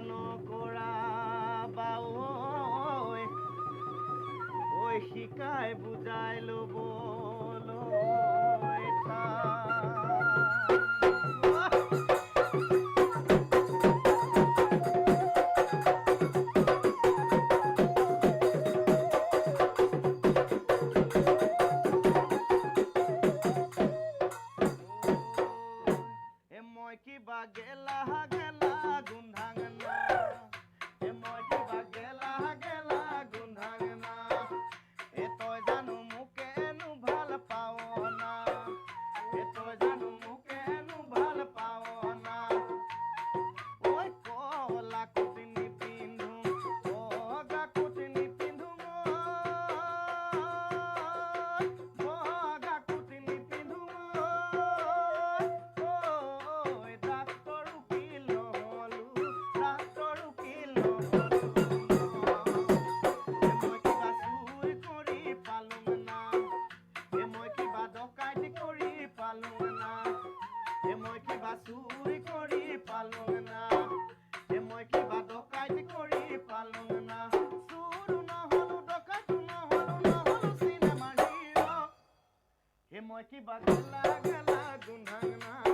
নকৰা বাও ঐ শিকাই বুজাই ল'বলৈ মই কিবা গেলা গেলা গোন্ধাঙনা মই কিবা গেলা গেলা গোন্ধাঙনা তই জানো মোকেনো ভাল পাৱ না তই জানো মোকেনো ভাল পাৱ না ঐ কলা কুটি নিপিন্ধো বগা কুটি নিপিন্ধো বগা কুটি নিপিন্ধো মই কিবা চুৰি কৰি পালো না মই কিবা ডকাইতি কৰি পালো না চুৰ নহলো ডকাইতি নহলো চিনেমাৰ হিৰো মই কিবা গেলা গেলা গোন্ধাঙনা